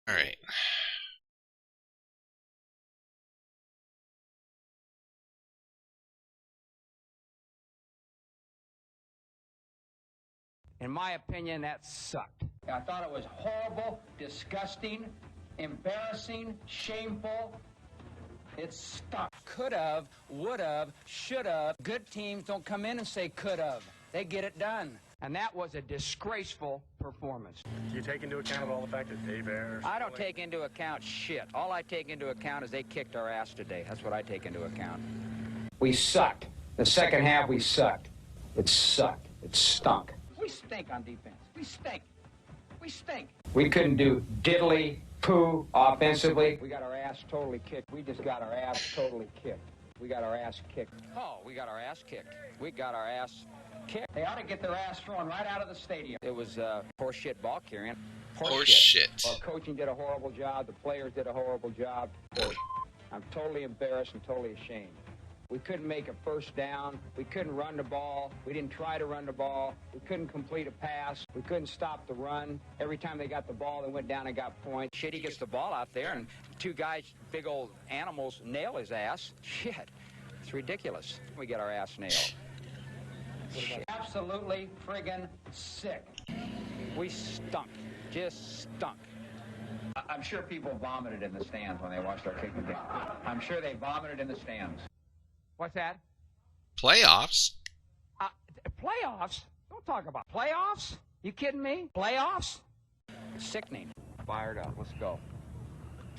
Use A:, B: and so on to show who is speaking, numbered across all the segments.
A: All right.
B: In my opinion, that sucked. I thought it was horrible, disgusting, embarrassing, shameful. It stunk. Could have, would have, should have. Good teams don't come in and say could have. They get it done. And that was a disgraceful performance.
C: Do you take into account all the fact that Dave Ayers...
B: I don't take into account shit. All I take into account is they kicked our ass today. That's what I take into account. We sucked. The second half, we sucked. It sucked. It stunk. We stink on defense. We stink. We stink. We couldn't do diddly poo offensively. We got our ass totally kicked. We just got our ass totally kicked. We got our ass kicked. Oh, we got our ass kicked. We got our ass kicked. They ought to get their ass thrown right out of the stadium. It was horseshit ball carrying.
A: Horseshit.
B: Our coaching did a horrible job. The players did a horrible job. I'm totally embarrassed and totally ashamed. We couldn't make a first down. We couldn't run the ball. We didn't try to run the ball. We couldn't complete a pass. We couldn't stop the run. Every time they got the ball, they went down and got points. Shit, he gets the ball out there, and two guys, big old animals, nail his ass. Shit, it's ridiculous. We get our ass nailed. Absolutely friggin' sick. We stunk. Just stunk. I'm sure people vomited in the stands when they watched our kicking game. I'm sure they vomited in the stands. What's that?
A: Playoffs?
B: Playoffs? Don't talk about playoffs. You kidding me? Playoffs? Sickening. Fired up. Let's go.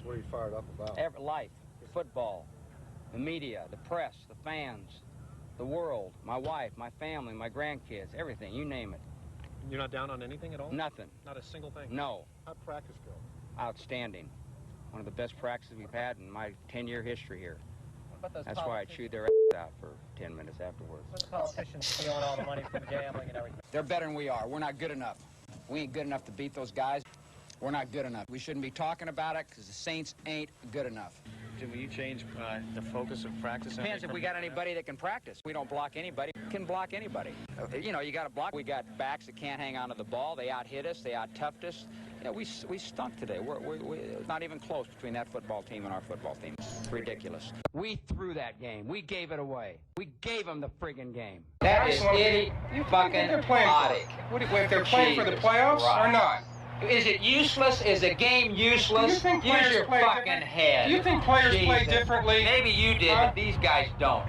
C: What are you fired up about?
B: Life, football, the media, the press, the fans, the world, my wife, my family, my grandkids, everything. You name it.
C: You're not down on anything at all?
B: Nothing.
C: Not a single thing?
B: No.
C: How'd practice go?
B: Outstanding. One of the best practices we've had in my 10-year history here. That's why I chewed their ass out for 10 minutes afterwards.
D: What's the politicians stealing all the money from gambling and everything?
B: They're better than we are. We're not good enough. We ain't good enough to beat those guys. We're not good enough. We shouldn't be talking about it because the Saints ain't good enough.
C: Jim, will you change the focus of practice?
B: Depends if we got anybody that can practice. We don't block anybody. We can block anybody. You know, you got to block. We got backs that can't hang on to the ball. They out-hit us. They out-toughed us. Yeah, we stunk today. We're not even close between that football team and our football team. It's ridiculous. We threw that game. We gave it away. We gave them the friggin' game. That is idiot. You fucking idiotic.
E: If they're playing for the playoffs or not?
B: Is it useless? Is the game useless?
E: Do you think
B: Use
E: players
B: your
E: play
B: fucking
E: different?
B: head.
E: Do you think players play
B: Jesus.
E: differently?
B: Maybe you did, but these guys don't.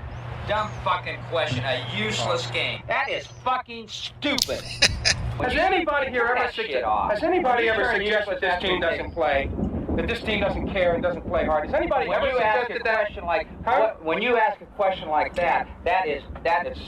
B: Dumb fucking question. A useless game. That is fucking stupid.
E: Has anybody here ever
B: Has
E: anybody ever suggested this team doesn't play? That this team doesn't care and doesn't play hard? Has anybody
B: When
E: ever
B: you ask a
E: suggested that?
B: question like
E: Huh?
B: when you ask a question like that, that is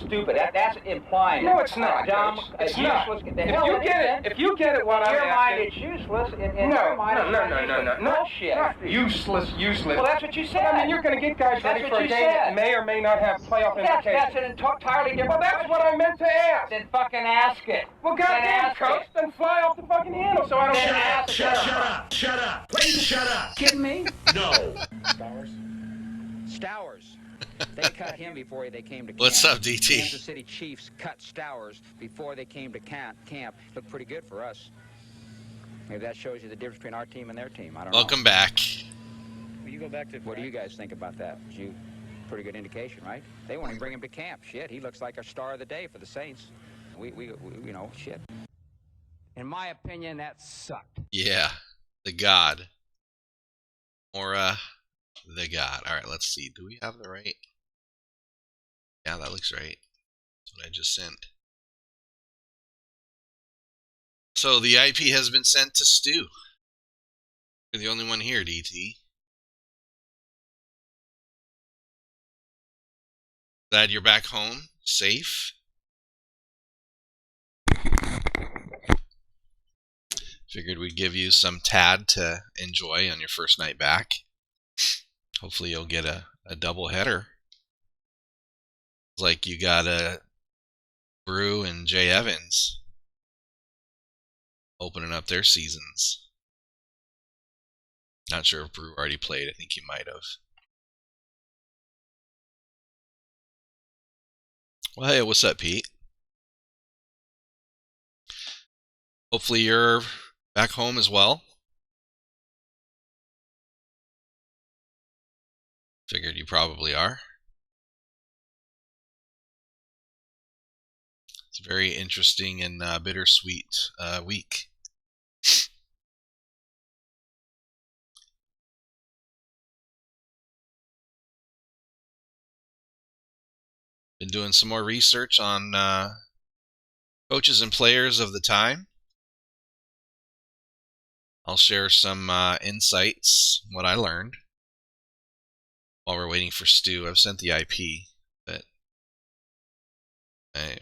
B: stupid. That's implying.
E: No, it's not.
B: Dumb,
E: Coach. It's
B: useless.
E: not.
B: The hell it is.
E: If you get it, what I'm
B: Your mind
E: asking.
B: it's useless. In your mind, it's
E: No.
B: bullshit.
E: Not useless.
B: Well, that's what you said.
E: But, I mean, you're going to get guys
B: That's
E: ready
B: what
E: for a
B: you
E: game that
B: said.
E: may or may not have playoff
B: That's
E: implications.
B: an entirely different.
E: Well, that's what I meant to ask.
B: Then fucking ask it.
E: Well,
B: Then
E: goddamn,
B: ask
E: coach,
B: it.
E: then fly off the fucking handle so I don't
B: Then
E: get
B: ask it.
F: Shut up. Please shut up.
B: Kidding me?
F: No.
B: Stowers. They cut him before they came to camp.
A: What's up, DT?
B: Kansas City Chiefs cut Stowers before they came to camp. Looked pretty good for us. Maybe that shows you the difference between our team and their team. I don't know.
A: Welcome back.
C: Will you go back to...
B: What do you guys think about that? Pretty good indication, right? They want to bring him to camp. Shit, he looks like a star of the day for the Saints. We you know, shit. In my opinion, that sucked.
A: Yeah. The God. Or, the God. Alright, let's see. Do we have the right? Yeah, that looks right. That's what I just sent. So, the IP has been sent to Stu. You're the only one here, DT. Glad you're back home, safe. Figured we'd give you some TAD to enjoy on your first night back. Hopefully you'll get a double header. It's like you got Brew and Jay Evans opening up their seasons. Not sure if Brew already played. I think he might have. Well, hey, what's up, Pete? Hopefully you're back home as well. Figured you probably are. It's a very interesting and bittersweet week. Been doing some more research on coaches and players of the time. I'll share some insights, what I learned, while we're waiting for Stu. I've sent the IP, but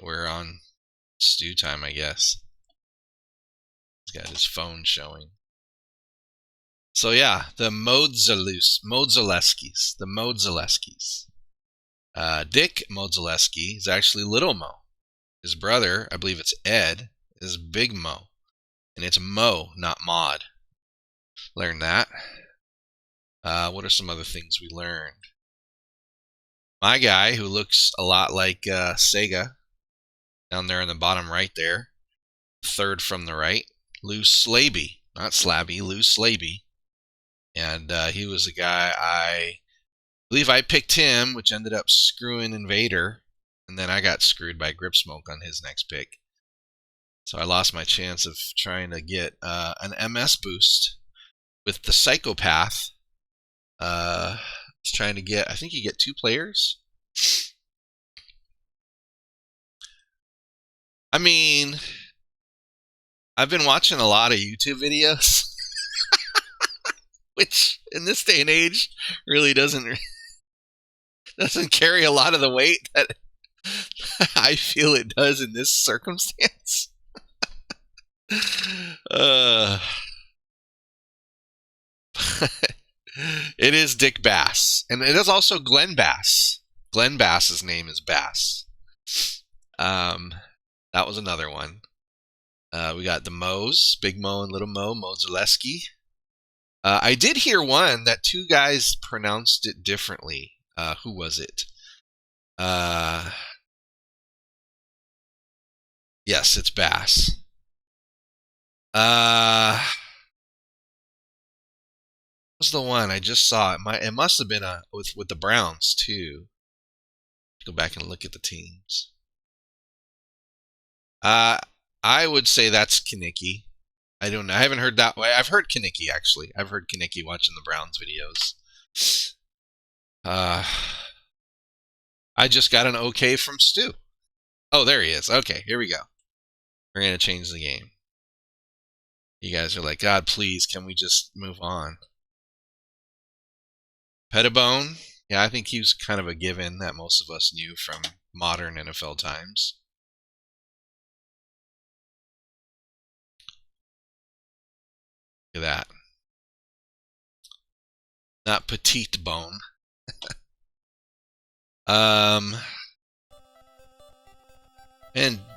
A: we're on Stu time, I guess. He's got his phone showing. So yeah, the Modzeleskis. Dick Modzelewski is actually Little Mo. His brother, I believe it's Ed, is Big Mo. And it's Mo, not Mod. Learned that. What are some other things we learned? My guy, who looks a lot like Sega, down there in the bottom right there, third from the right, Lou Slaby. Not Slabby, Lou Slaby. And he was a guy I believe I picked him, which ended up screwing Invader. And then I got screwed by Grip Smoke on his next pick. So I lost my chance of trying to get an MS boost with the Psychopath. Trying to get, I think you get 2 players. I mean, I've been watching a lot of YouTube videos, which in this day and age really doesn't carry a lot of the weight that I feel it does in this circumstance. It is Dick Bass, and it is also Glenn Bass. Glenn Bass's name is Bass. That was another one. We got the Mo's, Big Mo and Little Mo, Modzelewski. I did hear one that 2 guys pronounced it differently. Who was it? Yes, it's Bass. Was the one I just saw? It must have been with the Browns too. Go back and look at the teams. I would say that's Kanicki. I don't know. I haven't heard that way. I've heard Kanicki actually. I've heard Kanicki watching the Browns videos. I just got an okay from Stu. Oh, there he is. Okay, here we go. We're gonna change the game. You guys are like, God, please, can we just move on? Pettibone. Yeah, I think he was kind of a given that most of us knew from modern NFL times. Look at that. Not petite bone. And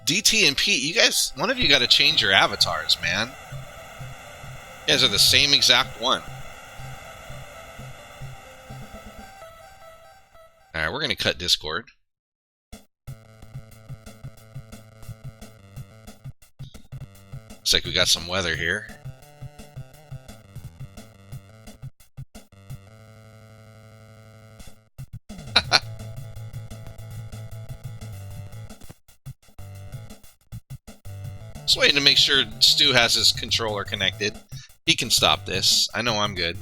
A: DT and Pete, you guys, one of you got to change your avatars, man. You guys are the same exact one. Alright, we're going to cut Discord. Looks like we got some weather here. Just waiting to make sure Stu has his controller connected. He can stop this. I know I'm good.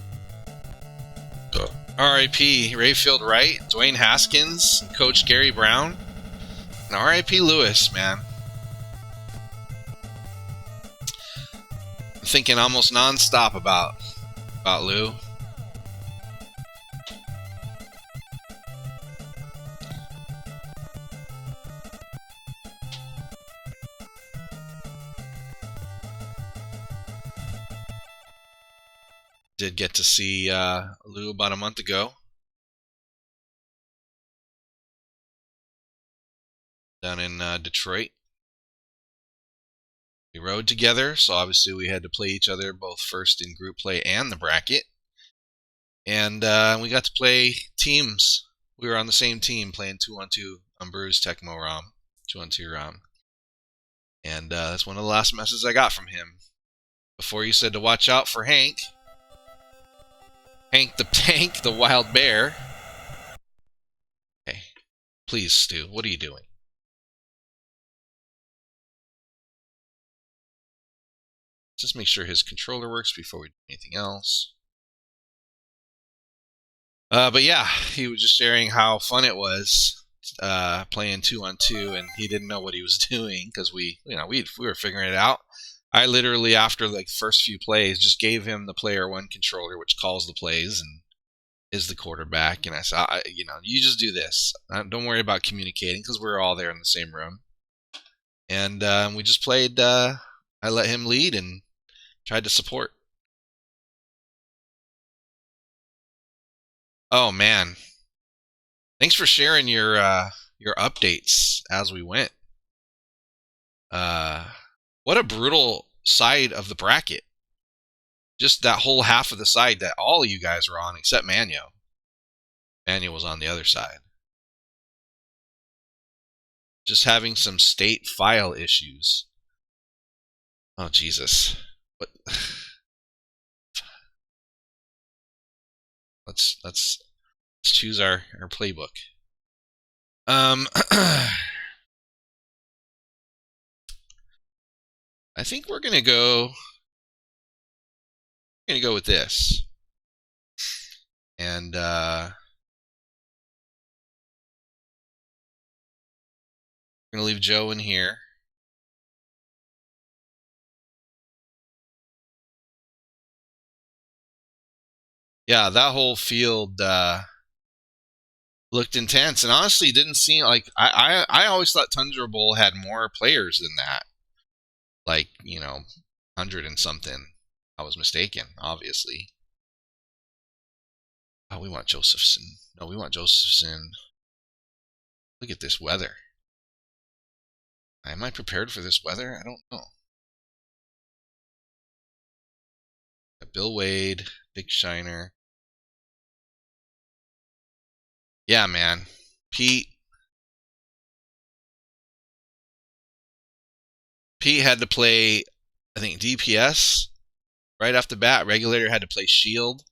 A: R.I.P. Rayfield Wright, Dwayne Haskins, and Coach Gary Brown. And R.I.P. Lewis, man. I'm thinking almost non-stop about Lou. Did get to see Lou about a month ago down in Detroit. We rode together, so obviously we had to play each other both first in group play and the bracket. And we got to play teams. We were on the same team playing 2-on-2 on Brew's Tecmo ROM, 2-on-2 ROM. And that's one of the last messages I got from him. Before he said to watch out for Hank the Tank, the Wild Bear. Please, Stu, what are you doing? Just make sure his controller works before we do anything else. But yeah, he was just sharing how fun it was playing 2-on-2, and he didn't know what he was doing because we were figuring it out. I literally, after like the first few plays, just gave him the player one controller, which calls the plays and is the quarterback. And I said, you just do this. Don't worry about communicating because we're all there in the same room. And we just played. I let him lead and tried to support. Oh man, thanks for sharing your updates as we went. What a brutal side of the bracket. Just that whole half of the side that all of you guys were on, except Manyo. Manyo was on the other side. Just having some state file issues. Oh, Jesus. What? Let's choose our playbook. I think we're gonna go with this, and we're gonna leave Joe in here. Yeah, that whole field looked intense, and honestly, didn't seem like I always thought Tundra Bowl had more players than that. Like 100 and something. I was mistaken, obviously. Oh, we want Josephson. No, we want Josephson. Look at this weather. Am I prepared for this weather? I don't know. Bill Wade, Dick Shiner. Yeah, man. Pete had to play, I think, DPS right off the bat. Regulator had to play Shield.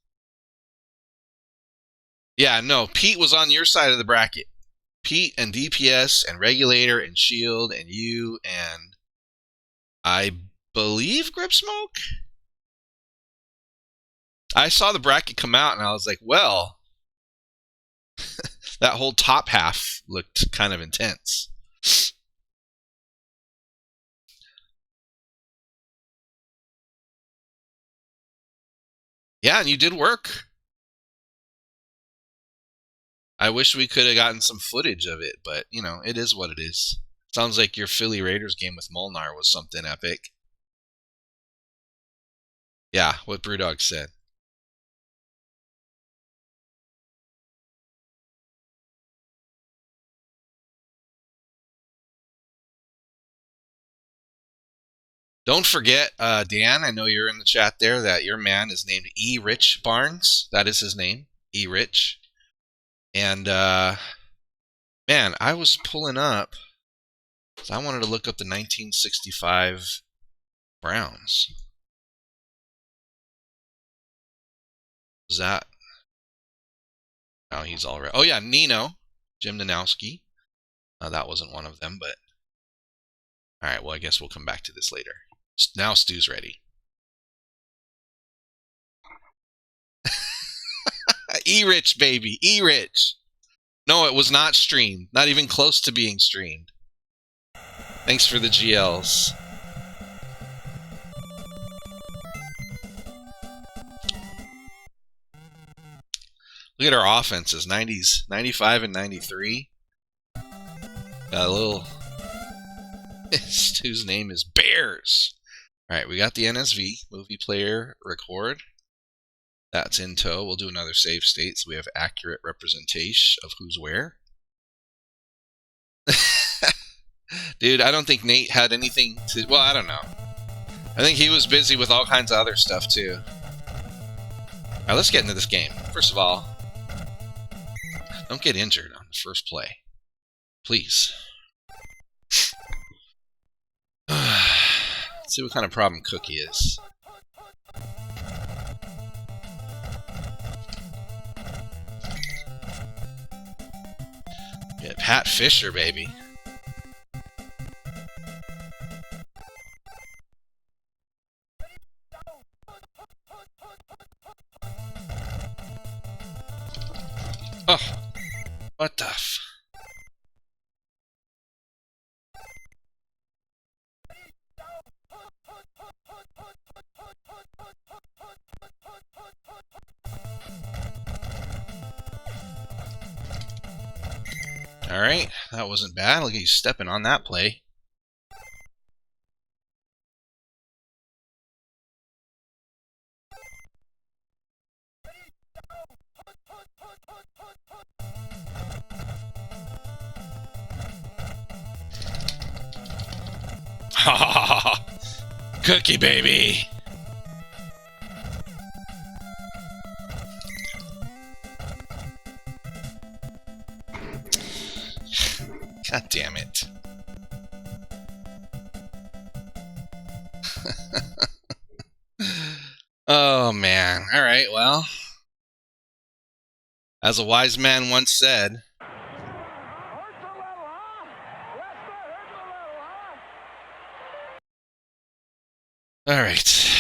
A: Yeah, no, Pete was on your side of the bracket. Pete and DPS and Regulator and Shield and you and I believe Grip Smoke. I saw the bracket come out and I was like, well, that whole top half looked kind of intense. Yeah, and you did work. I wish we could have gotten some footage of it, but, it is what it is. Sounds like your Philly Raiders game with Molnar was something epic. Yeah, what Brewdog said. Don't forget, Dan, I know you're in the chat there, that your man is named E. Rich Barnes. That is his name, E. Rich. And, man, I was pulling up, so I wanted to look up the 1965 Browns. Was that? Oh, he's all right. Oh, yeah, Nino, Jim Nanowski. That wasn't one of them, but... All right, well, I guess we'll come back to this later. Now Stu's ready. E-Rich, baby. E-Rich. No, it was not streamed. Not even close to being streamed. Thanks for the GLs. Look at our offenses. 90s, 95 and 93. Got a little... Stu's name is Bears. Alright, we got the NSV. Movie player record. That's in tow. We'll do another save state so we have accurate representation of who's where. Dude, I don't think Nate had anything to... Well, I don't know. I think he was busy with all kinds of other stuff, too. Alright, let's get into this game. First of all, don't get injured on the first play. Please. Let's see what kind of problem Cookie is. Get Pat Fisher, baby. Oh, what the f... Alright, that wasn't bad. Look at you stepping on that play. Cookie, baby! God damn it. Oh, man. Alright, well. As a wise man once said... Alright.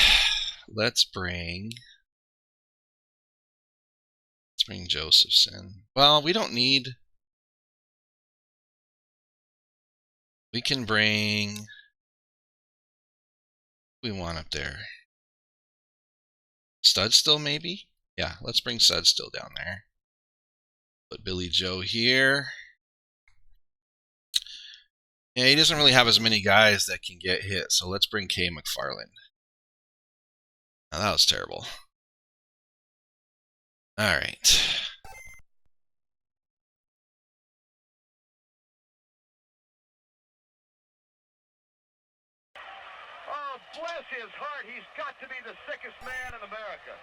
A: Let's bring Josephson. Well, we don't need... We can bring... Who we want up there? Studstill, maybe? Yeah, let's bring Studstill down there. Put Billy Joe here. Yeah, he doesn't really have as many guys that can get hit, so let's bring Kay McFarland. Now, that was terrible. Alright.
F: Oh, bless his heart, he's got to be the sickest man in America.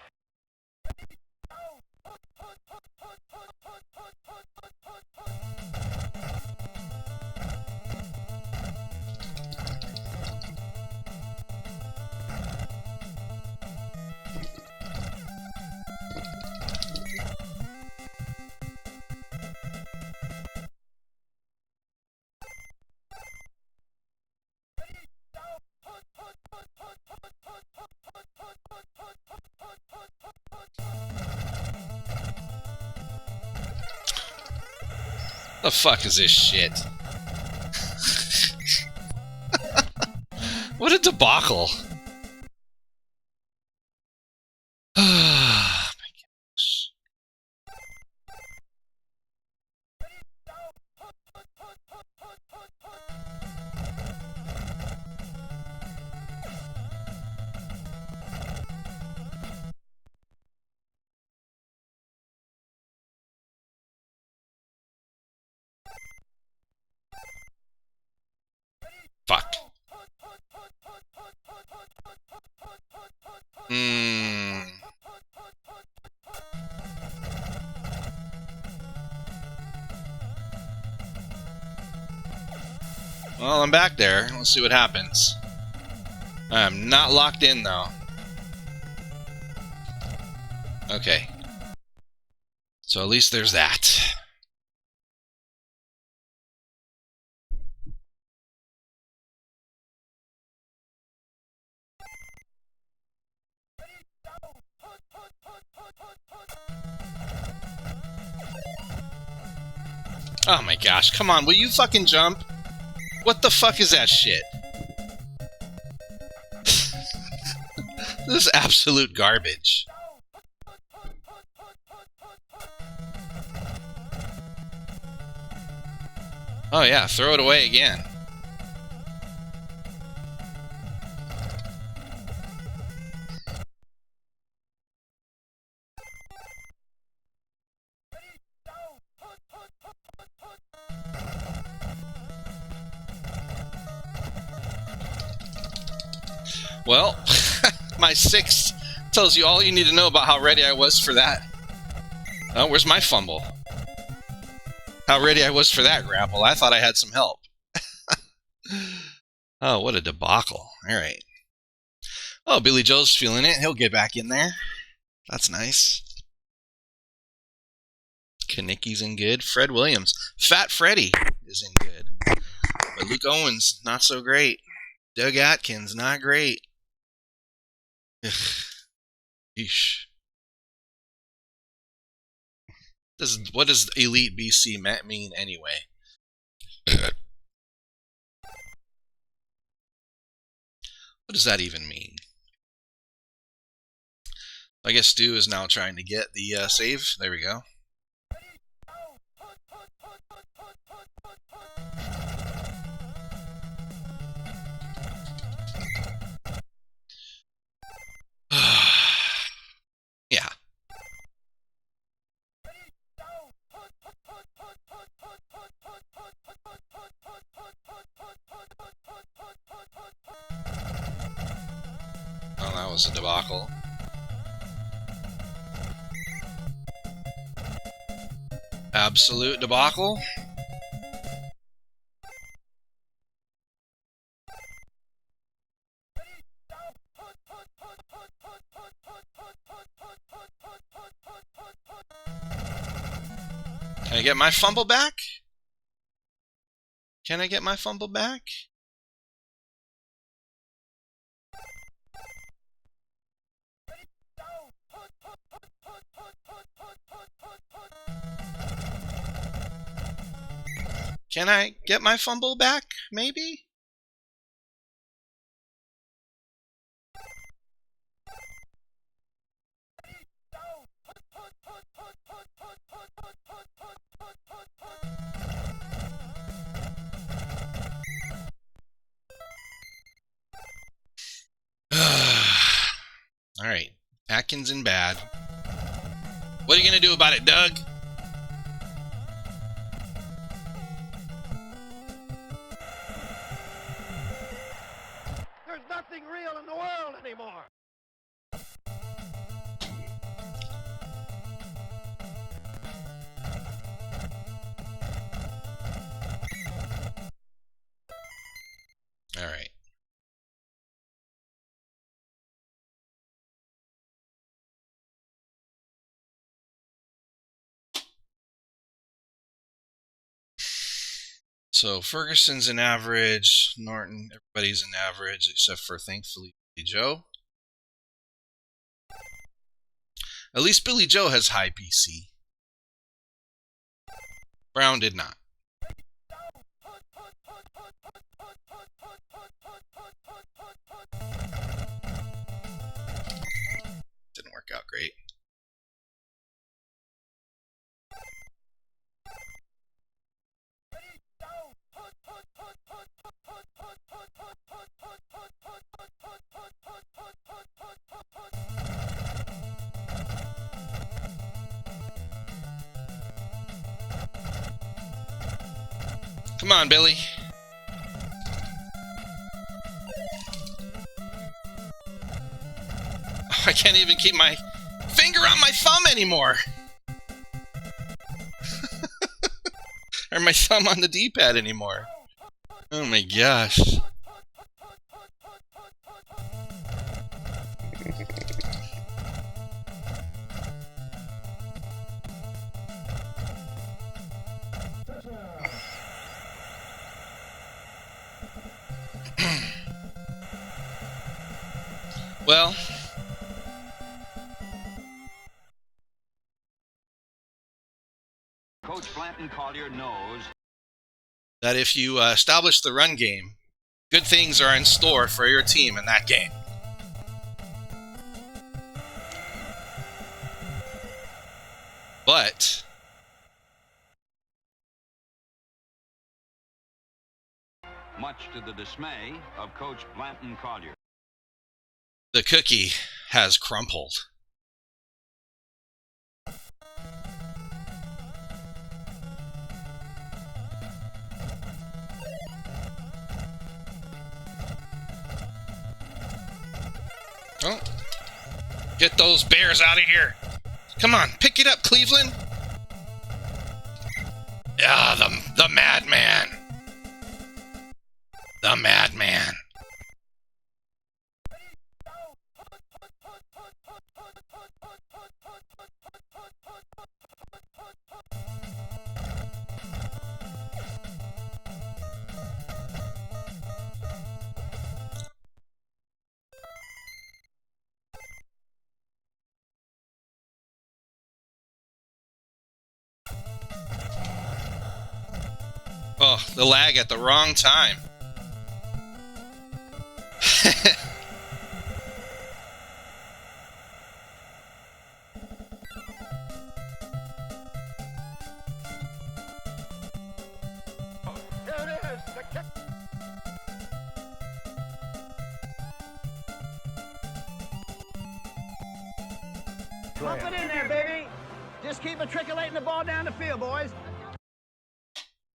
A: The fuck is this shit? What a debacle. Oh my gosh. Fuck. Well, I'm back there. Let's see what happens. I'm not locked in, though. Okay. So at least there's that. Oh my gosh, come on, will you fucking jump? What the fuck is that shit? This is absolute garbage. Oh yeah, throw it away again. Well, my 6 tells you all you need to know about how ready I was for that. Oh, where's my fumble? How ready I was for that grapple. I thought I had some help. Oh, what a debacle. All right. Oh, Billy Joe's feeling it. He'll get back in there. That's nice. Kanicki's in good. Fred Williams. Fat Freddy is in good. But Luke Owens, not so great. Doug Atkins, not great. Eesh. What does Elite BC mean anyway? What does that even mean? I guess Stu is now trying to get the save. There we go. Yeah. Oh, that was a debacle. Absolute debacle. Can I get my fumble back? Can I get my fumble back? Can I get my fumble back, maybe? All right. Atkins in bad. What are you going to do about it, Doug?
F: There's nothing real in the world anymore.
A: All right. So Ferguson's an average. Norton, everybody's an average except for, thankfully, Billy Joe. At least Billy Joe has high PC. Brown did not. Didn't work out great. Come on, Billy. I can't even keep my finger on my thumb anymore. Or my thumb on the D-pad anymore. Oh my gosh. Well,
G: Coach Blanton Collier knows
A: that if you establish the run game, good things are in store for your team in that game. But
G: much to the dismay of Coach Blanton Collier.
A: The cookie has crumpled. Oh, get those Bears out of here. Come on, pick it up, Cleveland. Ah, the madman. The madman. Oh, the lag at the wrong time.
D: Pump it in there, baby. Just keep matriculating the ball down the field, boys.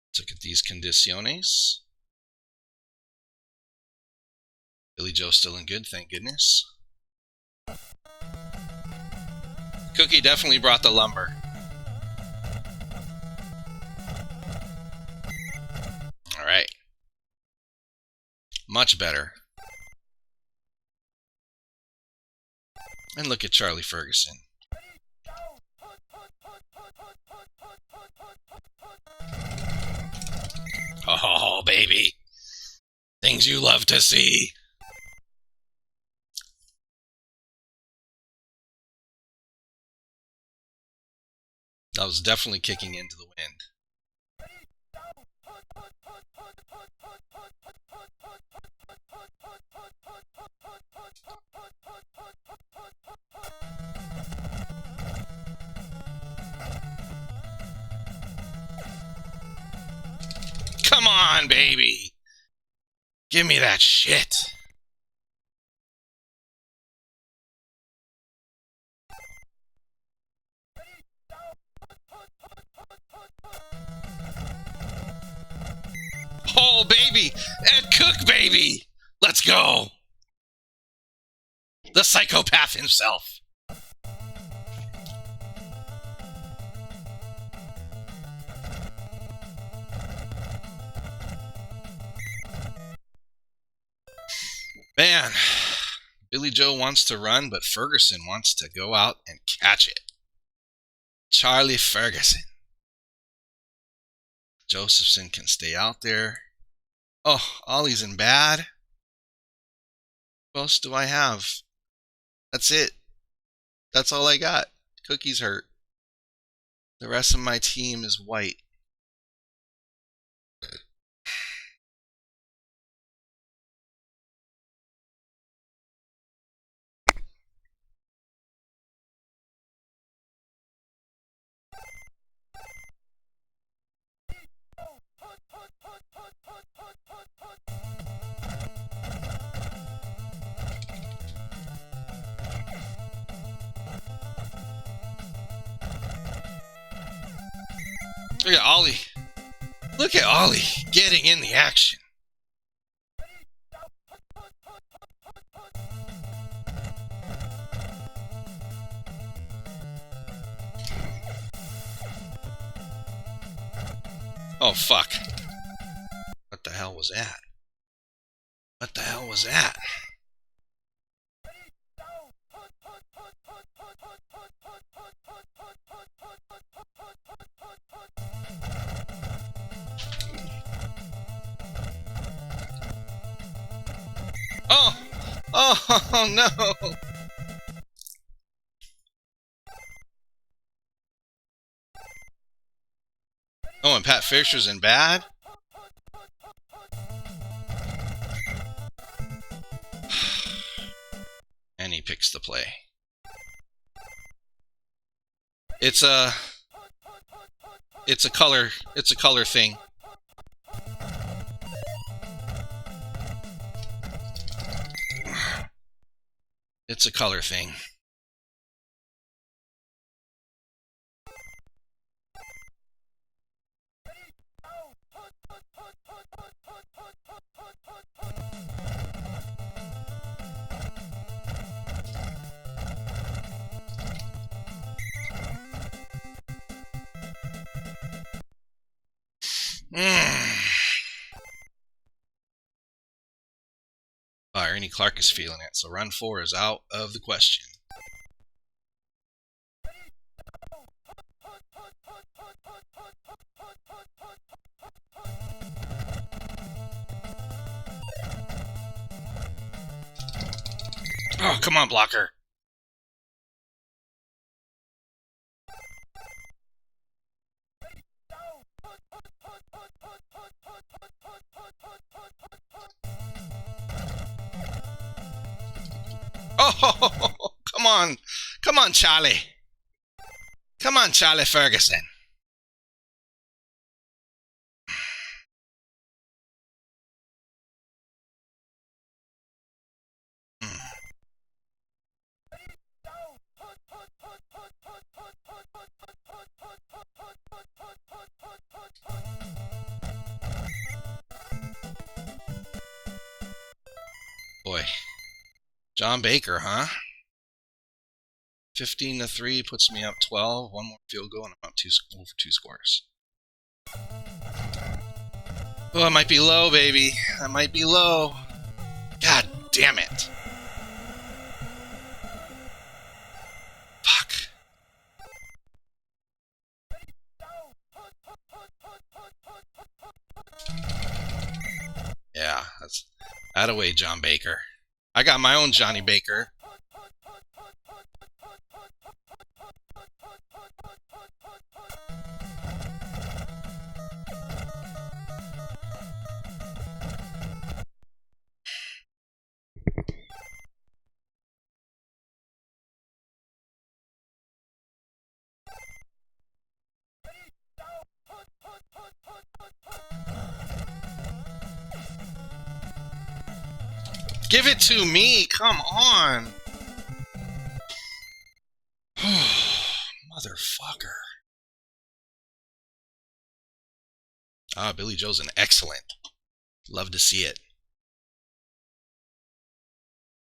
A: Let's look at these condiciones. Billy Joe still in good, thank goodness. Cookie definitely brought the lumber. All right. Much better. And look at Charlie Ferguson. Oh, baby. Things you love to see. That was definitely kicking into the wind. Come on, baby. Give me that shit. Oh, baby. Ed Cook, baby. Let's go. The psychopath himself. Man, Billy Joe wants to run, but Ferguson wants to go out and catch it. Charlie Ferguson. Josephson can stay out there. Oh, Ollie's in bad. What else do I have? That's it. That's all I got. Cookie's hurt. The rest of my team is white. Look at Ollie. Look at Ollie getting in the action. Oh, fuck. What the hell was that? What the hell was that? Oh! Oh, no! Oh, and Pat Fisher's in bad? And he picks the play. It's a color thing. It's a color thing. Ernie Clark is feeling it, so run 4 is out of the question. Oh, come on, blocker. Oh, come on. Come on, Charlie. Come on, Charlie Ferguson. Boy. John Baker, huh? 15-3 puts me up 12. One more field goal and I'm up over 2 scores. Oh, it might be low, baby. That might be low. God damn it. Fuck. Yeah, that's that away, John Baker. I got my own Johnny Baker. Give it to me, come on. Motherfucker. Ah, Billy Joe's an excellent. Love to see it.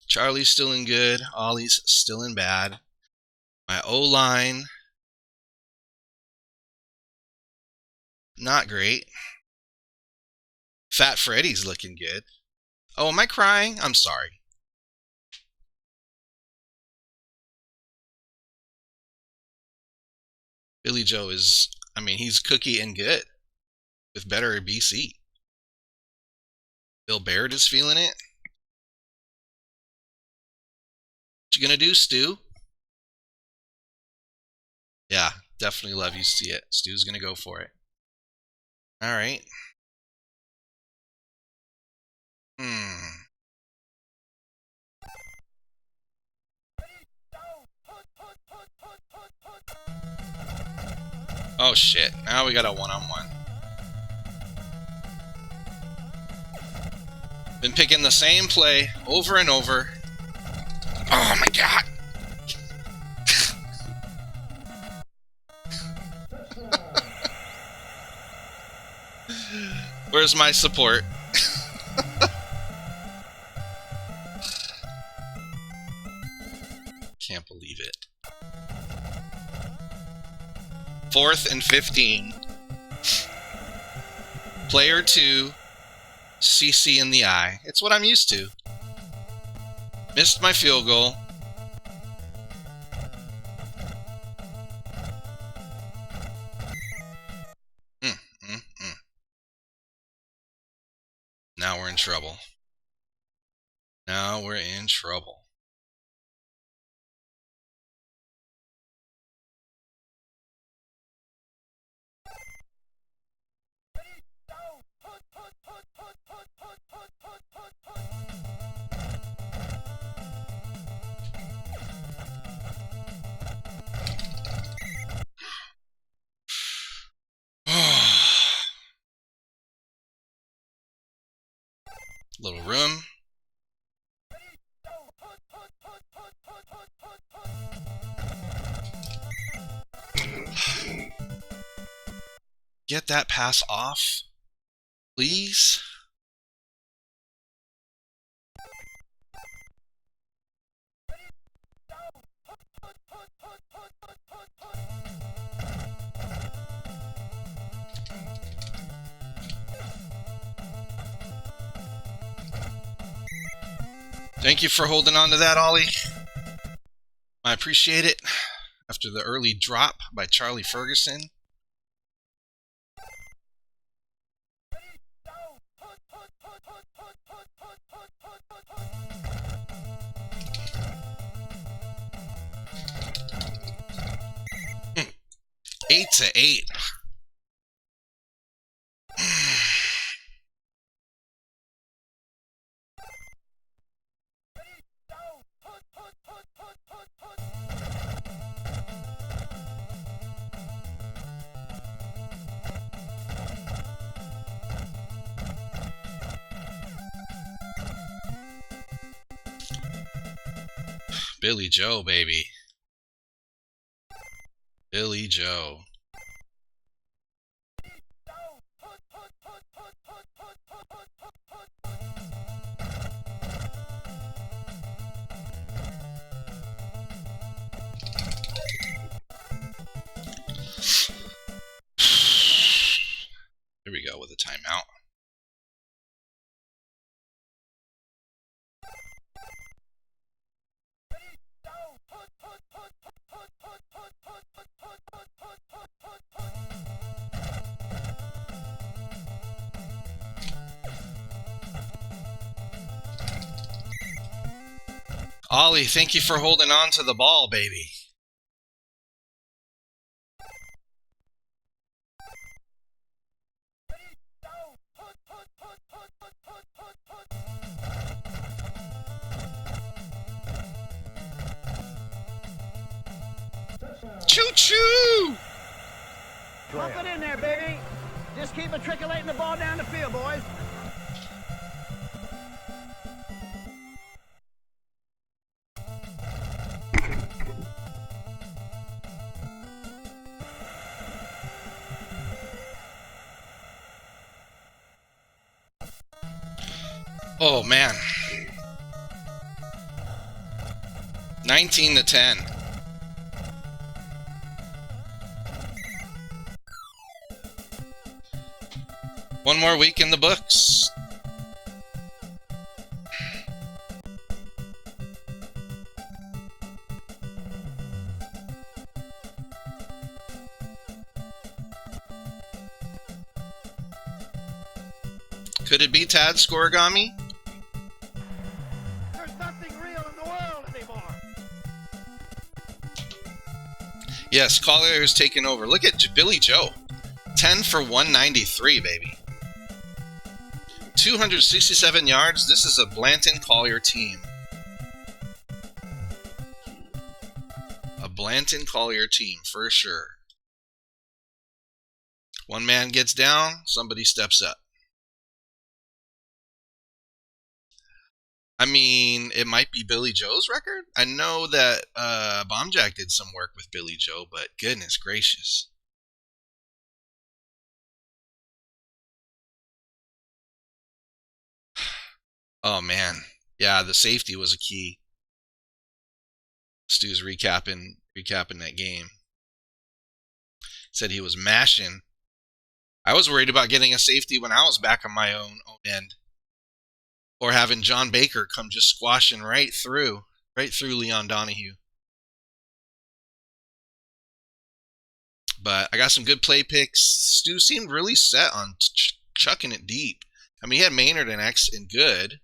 A: Charlie's still in good. Ollie's still in bad. My O-line, not great. Fat Freddy's looking good. Oh, am I crying? I'm sorry. Billy Joe is, I mean, he's cookie and good with better BC. Bill Baird is feeling it. What you gonna do, Stu? Yeah, definitely love you see it. Stu's gonna go for it. All right. Oh shit, now we got a one-on-one. Been picking the same play over and over. Oh my god. Where's my support? Can't believe it. 4th and 15. Player 2. CC in the eye. It's what I'm used to. Missed my field goal. Now we're in trouble. Now we're in trouble. Little room. Get that pass off, please. Thank you for holding on to that, Ollie. I appreciate it. After the early drop by Charlie Ferguson. Hmm. 8-8. Billy Joe, baby. Billy Joe. Here we go with a timeout. Ollie, thank you for holding on to the ball, baby. Choo-choo!
D: Pump it in there, baby. Just keep matriculating the ball down the field, boys.
A: Oh, man. 19-10. One more week in the books. Could it be Tad Scorigami?
D: There's nothing real in the world anymore.
A: Yes, Collier is taking over. Look at Billy Joe. 10 for 193, baby. 267 yards. This is a Blanton Collier team. A Blanton Collier team, for sure. One man gets down, somebody steps up. I mean, it might be Billy Joe's record. I know that Bombjack did some work with Billy Joe, but goodness gracious. Oh, man. Yeah, the safety was a key. Stu's recapping that game. Said he was mashing. I was worried about getting a safety when I was back on my own end. Or having John Baker come just squashing right through Leon Donahue. But I got some good play picks. Stu seemed really set on chucking it deep. I mean, he had Maynard and X and good.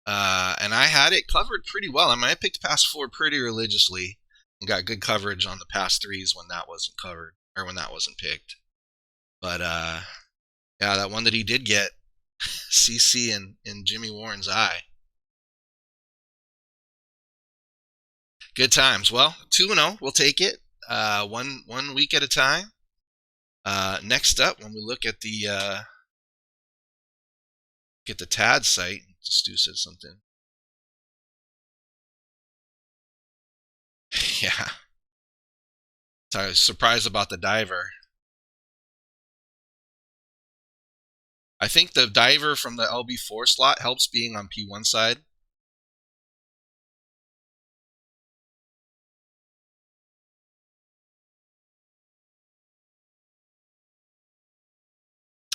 A: And I had it covered pretty well. I mean, I picked pass 4 pretty religiously and got good coverage on the pass 3s when that wasn't covered or when that wasn't picked. But yeah, that one that he did get, CC in Jimmy Warren's eye. Good times. Well, 2-0, we'll take it. One week at a time. Next up, when we look at the TAD site, Stu said something. Yeah. So I was surprised about the diver. I think the diver from the LB4 slot helps being on P1 side.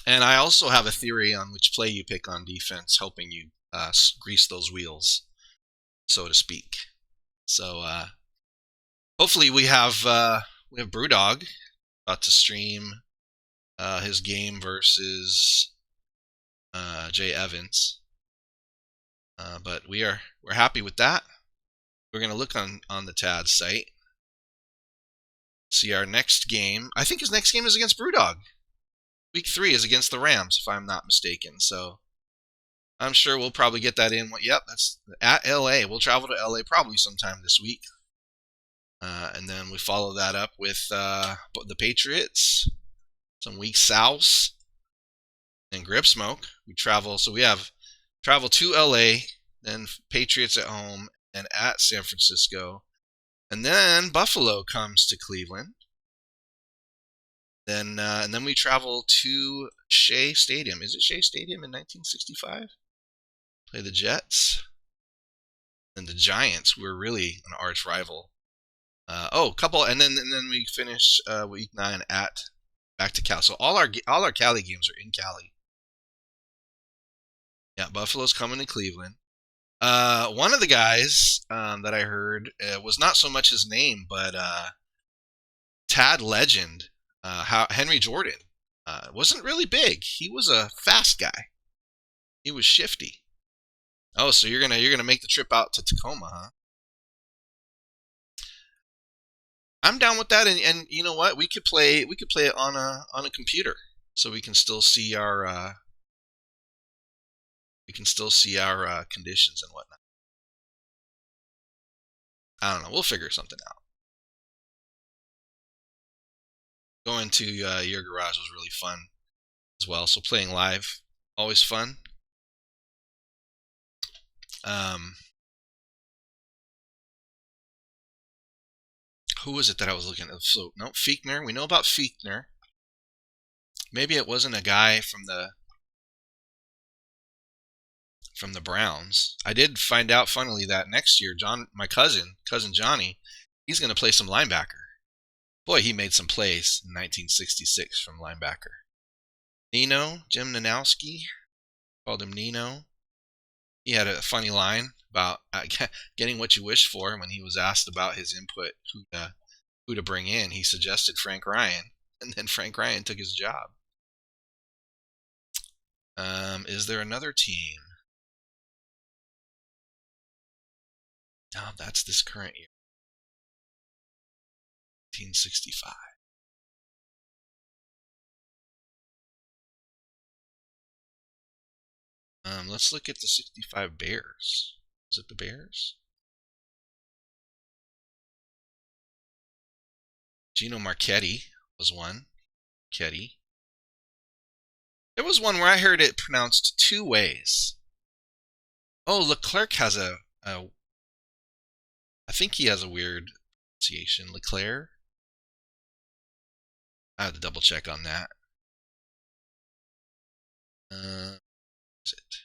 A: And I also have a theory on which play you pick on defense, helping you grease those wheels, so to speak. So hopefully we have Brewdog about to stream his game versus Jay Evans. But we're happy with that. We're going to look on the TAD site. See our next game. I think his next game is against Brewdog. Week 3 is against the Rams, if I'm not mistaken. So I'm sure we'll probably get that in. Yep, that's at LA. We'll travel to LA probably sometime this week. And then we follow that up with the Patriots, some weak Souths, and Grip Smoke. We travel, so we have travel to LA, then Patriots at home, and at San Francisco. And then Buffalo comes to Cleveland. And then we travel to Shea Stadium. Is it Shea Stadium in 1965? Play the Jets. And the Giants were really an arch rival. And then we finish week 9 back to Cali. So all our Cali games are in Cali. Yeah, Buffalo's coming to Cleveland. One of the guys that I heard was not so much his name, but Tad legend, Henry Jordan, wasn't really big. He was a fast guy. He was shifty. Oh, so you're gonna make the trip out to Tacoma, huh? I'm down with that, and you know what? We could play it on a computer, so we can still see our conditions and whatnot. I don't know. We'll figure something out. Going to your garage was really fun as well. So playing live, always fun. Who was it that I was looking at? So, no, Fiechner. We know about Fiechner. Maybe it wasn't a guy from the Browns. I did find out, funnily, that next year, my cousin Johnny, he's going to play some linebacker. Boy, he made some plays in 1966 from linebacker. Jim Nanowski, called him Nino. He had a funny line about getting what you wish for when he was asked about his input, who to bring in. He suggested Frank Ryan, and then Frank Ryan took his job. Is there another team? No, that's this current year. 1965. Let's look at the 65 Bears. Is it the Bears? Gino Marchetti was one. Marchetti. There was one where I heard it pronounced two ways. Oh, Leclerc has I think he has a weird pronunciation. Leclerc? I have to double check on that. Is it?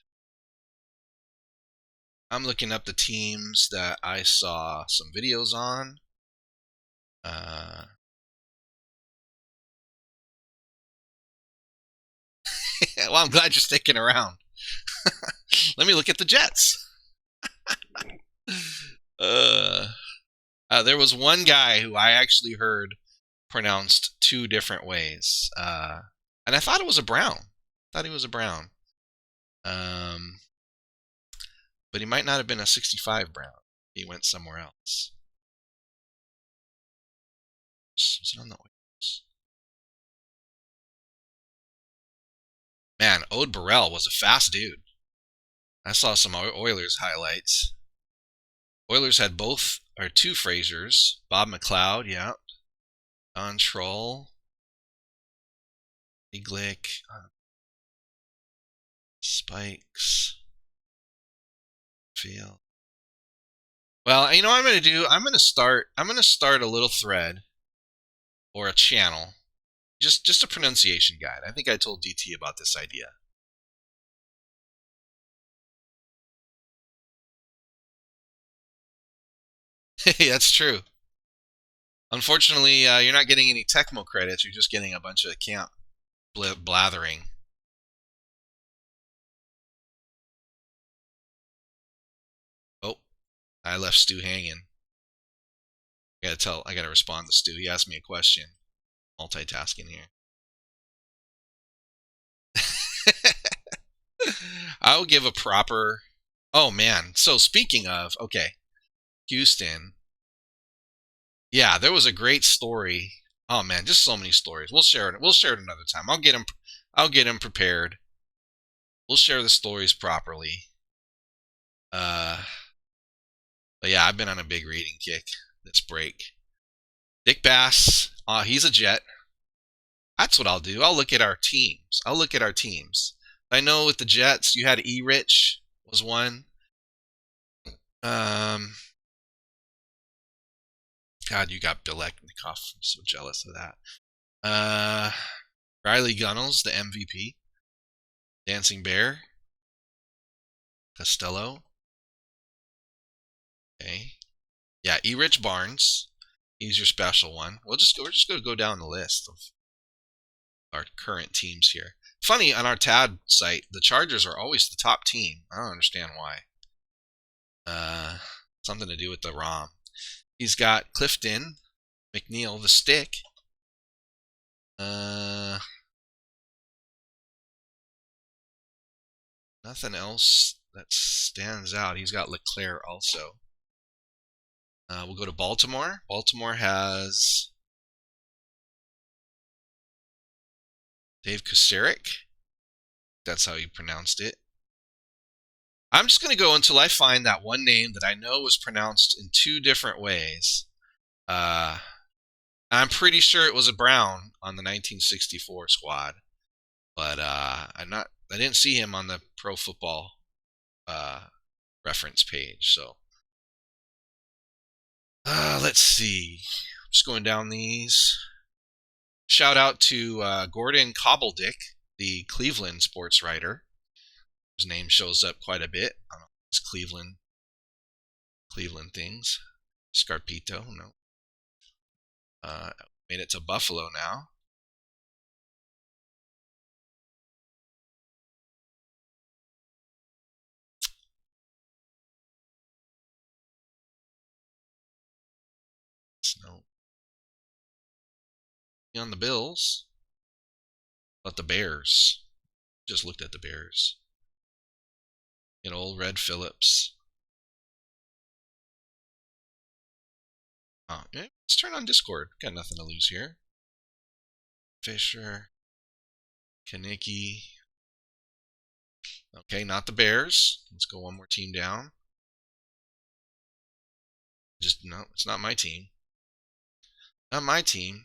A: I'm looking up the teams that I saw some videos on. Well, I'm glad you're sticking around. Let me look at the Jets. There was one guy who I actually heard pronounced two different ways. And I thought it was a Brown. I thought he was a Brown. But he might not have been a 65 Brown. He went somewhere else. Is it on the Oilers? Man, Ode Burrell was a fast dude. I saw some Oilers highlights. Oilers had two Frasers. Bob McLeod, yeah. Don Troll. Iglick. Spikes. Field. Well, you know what I'm going to do? I'm going to start a little thread or a channel. Just a pronunciation guide. I think I told DT about this idea. That's true. Unfortunately, you're not getting any Tecmo credits. You're just getting a bunch of camp blathering. Oh, I left Stu hanging. I gotta respond to Stu. He asked me a question. Multitasking here. I'll give a proper... Oh, man. So, speaking of... Okay. Houston. Yeah, there was a great story. Oh, man. Just so many stories. We'll share it another time. I'll get them prepared. We'll share the stories properly. But yeah, I've been on a big reading kick this break. Dick Bass. He's a Jet. That's what I'll do. I'll look at our teams. I know with the Jets, you had E-Rich was one. God, you got Biletnikoff. I'm so jealous of that. Riley Gunnels, the MVP. Dancing Bear. Costello. Okay. Yeah, E. Rich Barnes. He's your special one. We're just going to go down the list of our current teams here. Funny, on our TAD site, the Chargers are always the top team. I don't understand why. Something to do with the ROM. He's got Clifton, McNeil, the stick. Nothing else that stands out. He's got LeClaire also. We'll go to Baltimore. Baltimore has Dave Koceric. That's how you pronounced it. I'm just going to go until I find that one name that I know was pronounced in two different ways. I'm pretty sure it was a Brown on the 1964 squad, but I didn't see him on the Pro Football reference page. So let's see. Just going down these. Shout out to Gordon Cobbledick, the Cleveland sports writer. His name shows up quite a bit on his Cleveland things. Scarpito, no. Made it to Buffalo now. No. On the Bills. But the Bears. Just looked at the Bears. You know, old Red Phillips. Oh, yeah, let's turn on Discord. Got nothing to lose here. Fisher. Kanicki. Okay, not the Bears. Let's go one more team down. No, it's not my team. Not my team.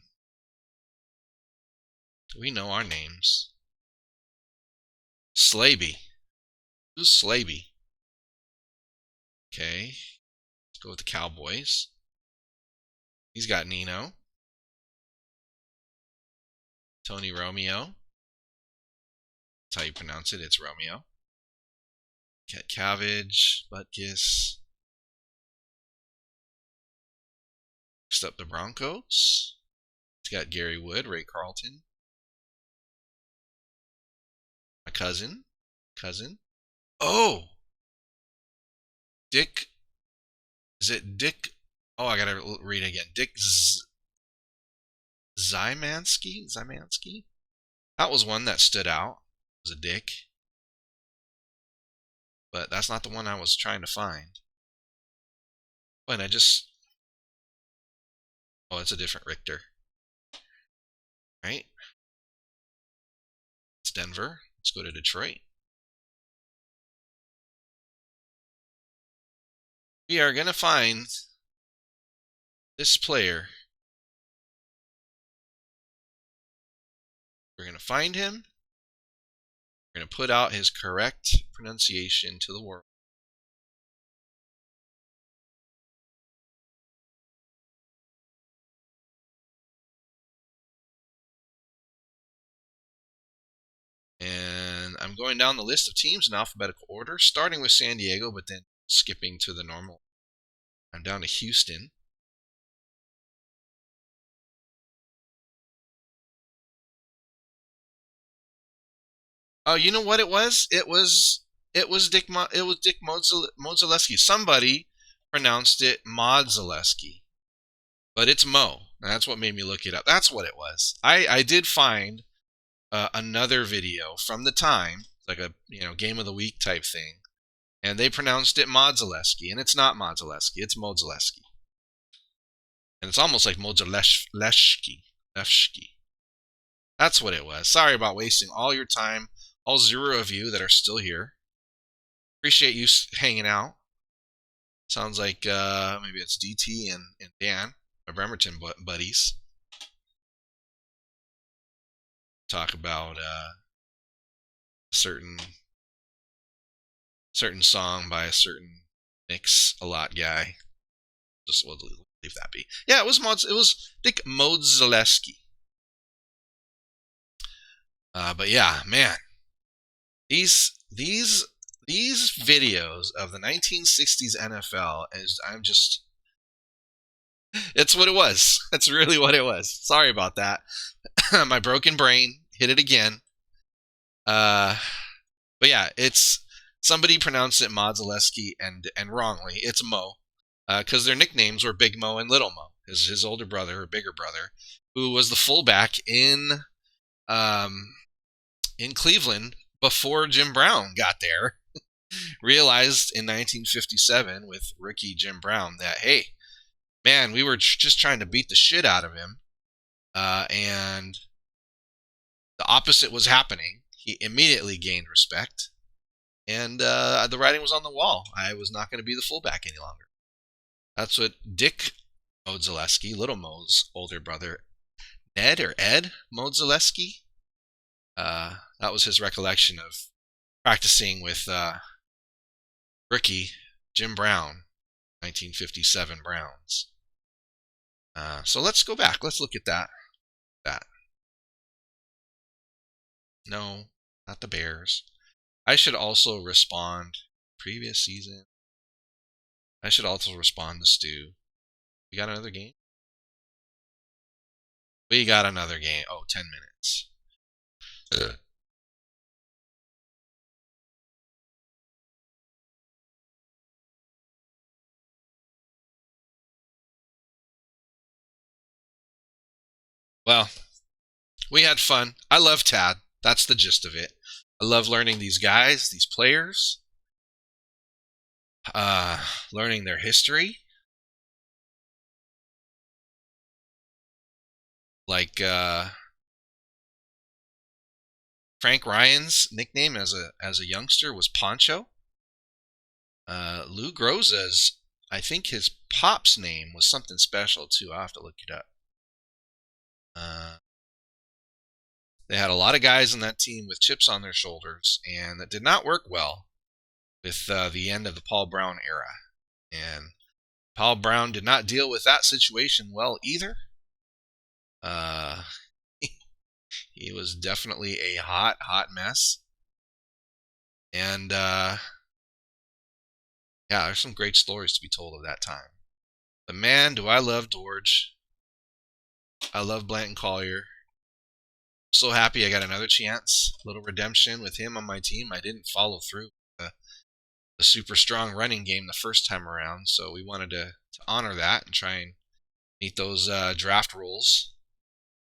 A: We know our names. Slaby. Who's Slaby? Okay. Let's go with the Cowboys. He's got Nino. Tony Romeo. That's how you pronounce it. It's Romeo. Cat Cabbage. Butkus. Next up, the Broncos. He's got Gary Wood, Ray Carlton. My cousin. Oh! Dick. Is it Dick? Oh, I gotta read it again. Dick Zymanski? That was one that stood out. It was a Dick. But that's not the one I was trying to find. Oh, and oh, it's a different Richter. Right? It's Denver. Let's go to Detroit. We are going to find this player. We're going to find him. We're going to put out his correct pronunciation to the world. And I'm going down the list of teams in alphabetical order, starting with San Diego, but then skipping to the normal. I'm down to Houston. Oh, you know what it was? It was Dick Modzelewski. Somebody pronounced it Modzelewski, but it's Mo. And that's what made me look it up. That's what it was. I did find another video from the time, like a game of the week type thing, and they pronounced it Modzelewski, and it's not Modzelewski, it's Modzelewski, and it's almost like Modzelewski. That's what it was. Sorry about wasting all your time, all 0 of you that are still here. Appreciate you hanging out. Sounds like maybe it's DT and Dan, my Bremerton buddies. Talk about a certain song by a certain Mix a lot guy. Just we'll leave that be. Yeah, it was Dick Modzaleski. But yeah, man, these videos of the 1960s NFL it's what it was. That's really what it was. Sorry about that. My broken brain hit it again. But yeah, it's somebody pronounced it Modzaleski and wrongly. It's Mo, because their nicknames were Big Mo and Little Mo. His older brother or bigger brother, who was the fullback in Cleveland before Jim Brown got there, realized in 1957 with rookie Jim Brown that, hey, man, we were just trying to beat the shit out of him, and the opposite was happening. He immediately gained respect, and the writing was on the wall. I was not going to be the fullback any longer. That's what Dick Modzaleski, Little Mo's older brother, Ned or Ed Modzaleski, that was his recollection of practicing with rookie Jim Brown, 1957 Browns. So let's go back. Let's look at that. No, not the Bears. I should also respond. Previous season. I should also respond to Stu. We got another game? We got another game. Oh, 10 minutes. Well, we had fun. I love Tad. That's the gist of it. I love learning these guys, these players, learning their history. Like Frank Ryan's nickname as a youngster was Poncho. Lou Groza's, I think his pop's name was something special too. I'll have to look it up. They had a lot of guys on that team with chips on their shoulders, and that did not work well with the end of the Paul Brown era. And Paul Brown did not deal with that situation well either. He was definitely a hot mess. And yeah, there's some great stories to be told of that time. But man, do I love George. I love Blanton Collier. So happy I got another chance, a little redemption with him on my team. I didn't follow through with the super strong running game the first time around, so we wanted to honor that and try and meet those draft rules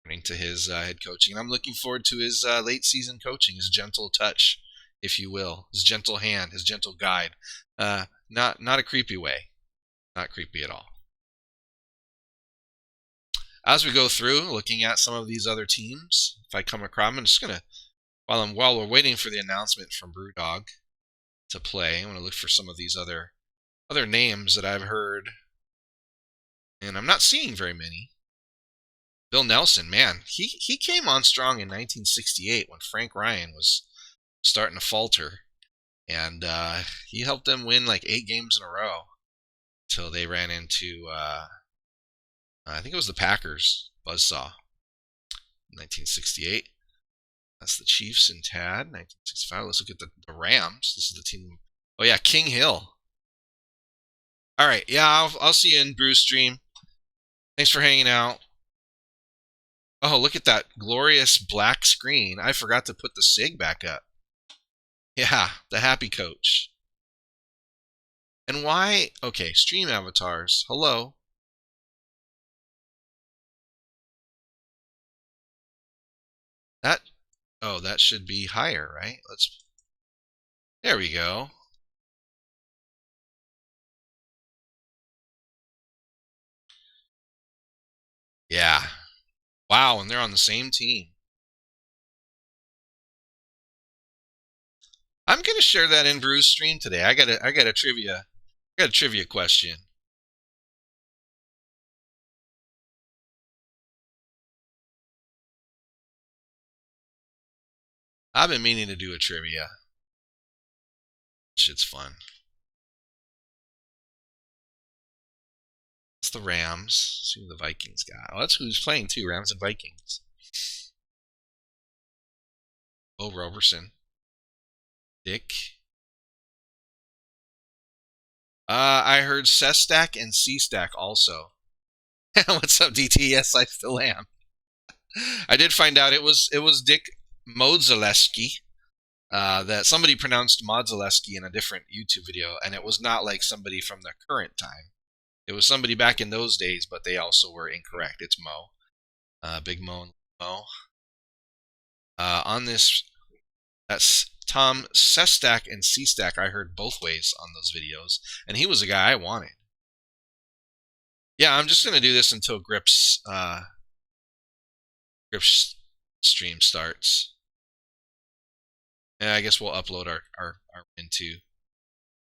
A: according to his head coaching. And I'm looking forward to his late season coaching, his gentle touch, if you will, his gentle hand, his gentle guide. Not a creepy way, not creepy at all. As we go through, looking at some of these other teams, if I come across, I'm just gonna while we're waiting for the announcement from Brewdog to play, I'm gonna look for some of these other names that I've heard, and I'm not seeing very many. Bill Nelson, man, he came on strong in 1968 when Frank Ryan was starting to falter, and he helped them win like 8 games in a row until they ran into. I think it was the Packers, buzzsaw, 1968. That's the Chiefs and Tad, 1965. Let's look at the Rams. This is the team. Oh, yeah, King Hill. All right, yeah, I'll see you in Bruce stream. Thanks for hanging out. Oh, look at that glorious black screen. I forgot to put the SIG back up. Yeah, the happy coach. And why? Okay, stream avatars. Hello. That should be higher, right? There we go. Yeah. Wow, and they're on the same team. I'm gonna share that in Bruce's stream today. I got a trivia question. I've been meaning to do a trivia. Shit's fun. the Rams. See who the Vikings got. Oh, that's who's playing too, Rams and Vikings. Oh, Roberson. Dick. I heard C-Stack and C-Stack also. What's up, DT? Yes, I still am. I did find out it was Dick Modzaleski. That somebody pronounced Modzaleski in a different YouTube video, and it was not like somebody from the current time. It was somebody back in those days, but they also were incorrect. It's Mo. Big Mo and Mo. On this, that's Tom C-Stack and C-Stack. I heard both ways on those videos, and he was a guy I wanted. Yeah, I'm just going to do this until Grip's stream starts. And I guess we'll upload our win too.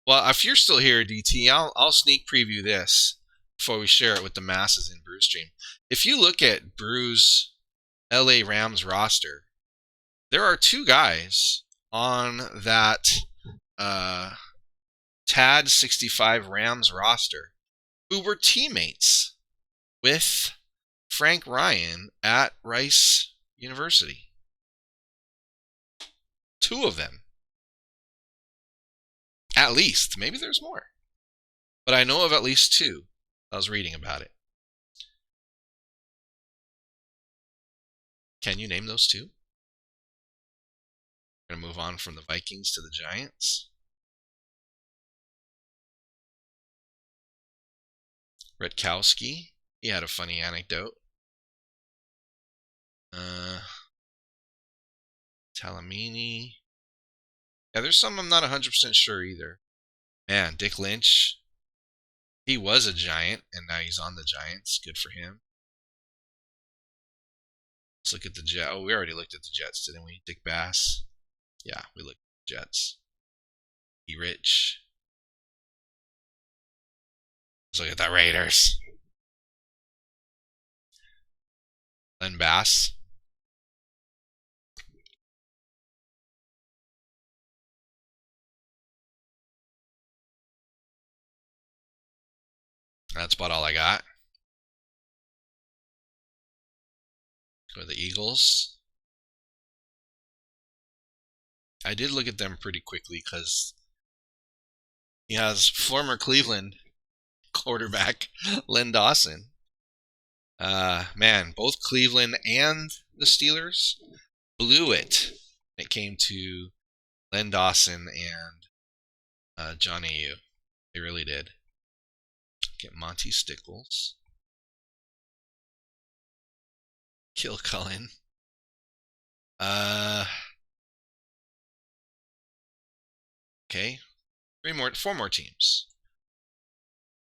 A: Well, if you're still here, DT, I'll sneak preview this before we share it with the masses in Brew's stream. If you look at Brew's LA Rams roster, there are two guys on that TAD 65 Rams roster who were teammates with Frank Ryan at Rice University. Two of them. At least. Maybe there's more. But I know of at least two. I was reading about it. Can you name those two? We're going to move on from the Vikings to the Giants. Redkowski. He had a funny anecdote. Talamini. Yeah, there's some I'm not 100% sure either. Man, Dick Lynch. He was a Giant, and now he's on the Giants. Good for him. Let's look at the Jets. Oh, we already looked at the Jets, didn't we? Dick Bass. Yeah, we looked at the Jets. E. Rich. Let's look at the Raiders. Len Bass. That's about all I got. Go to the Eagles. I did look at them pretty quickly because he has former Cleveland quarterback Len Dawson. Man, both Cleveland and the Steelers blew it when it came to Len Dawson and John Ayu. They really did. Get Monty Stickles. Kill Cullen. Okay. Four more teams.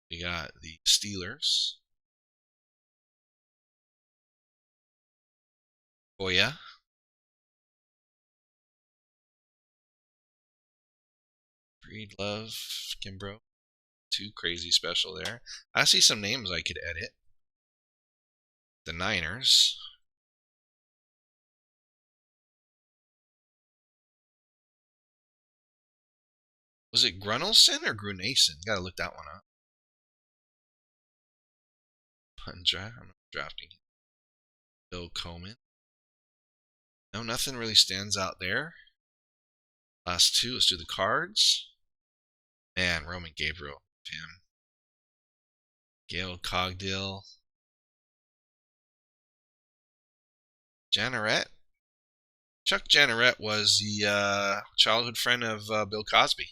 A: We got the Steelers. Boya. Breedlove. Kimbrough. Too crazy special there. I see some names I could edit. The Niners. Was it Grunelson or Grunason? Gotta look that one up. I'm not drafting. Bill Coleman. No, nothing really stands out there. Last two. Let's do the Cards. Man, Roman Gabriel. Him. Gail Cogdill. Janneret. Chuck Janneret was the childhood friend of Bill Cosby.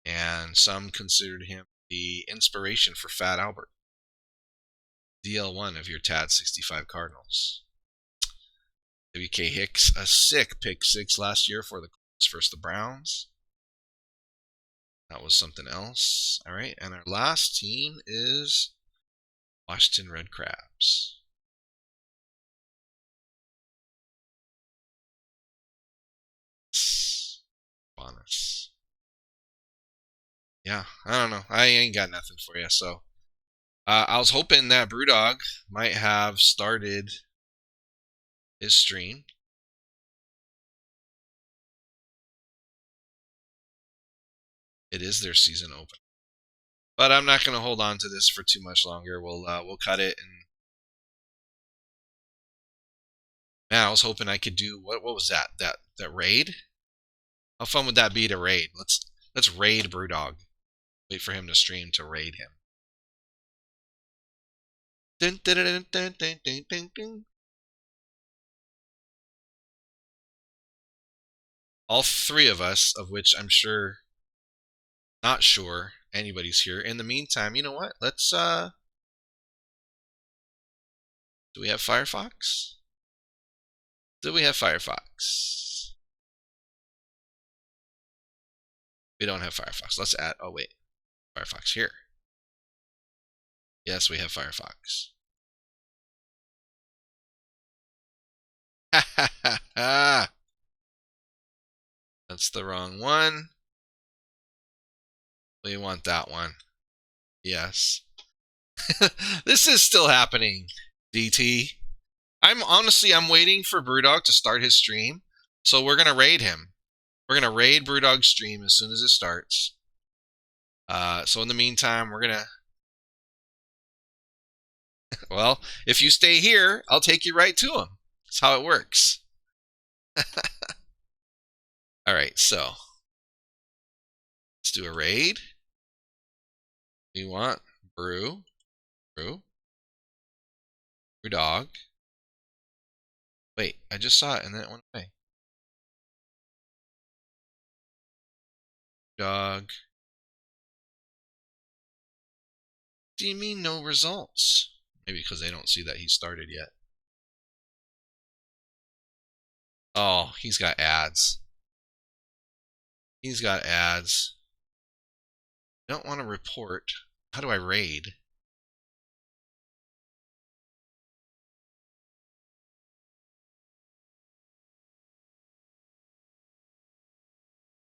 A: And some considered him the inspiration for Fat Albert. DL1 of your TAD 65 Cardinals. W.K. Hicks, a sick pick 6 last year for the Colts versus the Browns. That was something else. All right, and our last team is Washington Red Crabs. Bonus. Yeah, I don't know. I ain't got nothing for you. So I was hoping that Brewdog might have started his stream. It is their season open. But I'm not going to hold on to this for too much longer. We'll cut it. And man, I was hoping I could do what was that? That raid? How fun would that be to raid? Let's raid Brewdog. Wait for him to stream to raid him. Dun, dun, dun, dun, dun, dun, dun, dun. All three of us, of which I'm not sure anybody's here. In the meantime, you know what? Let's do we have Firefox? Do we have Firefox? We don't have Firefox. Let's add, oh wait, Firefox here. Yes, we have Firefox. Ha ha ha ha! That's the wrong one. We want that one. Yes. This is still happening, DT. I'm waiting for Brewdog to start his stream. So we're gonna raid him. We're gonna raid Brewdog's stream as soon as it starts. So in the meantime, we're gonna well, if you stay here, I'll take you right to him. That's how it works. Alright, so let's do a raid. We want Brewdog. Wait, I just saw it and then it went away. Dog. Do you mean no results? Maybe because they don't see that he started yet. Oh, he's got ads. He's got ads. I don't want to report. How do I raid?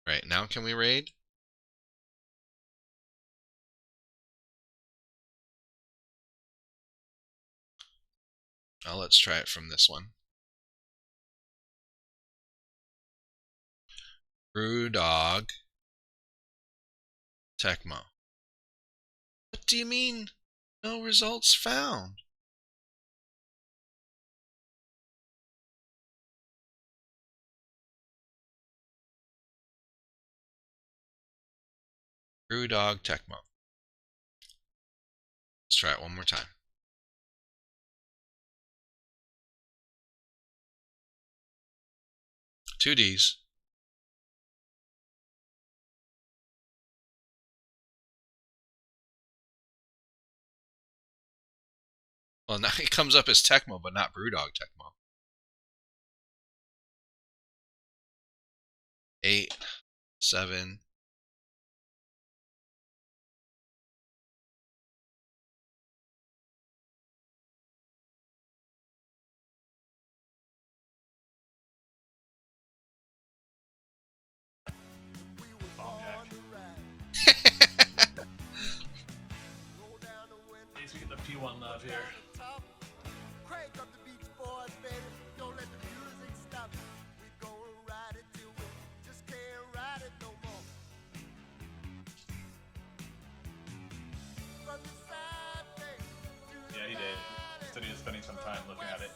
A: Right, now can we raid? Well, let's try it from this one. Brewdog Tecmo. What do you mean? No results found. Brewdog Tecmo. Let's try it one more time. Two Ds. Well, now it comes up as Tecmo, but not Brewdog Tecmo. 8, 7.
C: Needs to get the P1 love here. Yeah, he did. Said he was spending some time looking at it.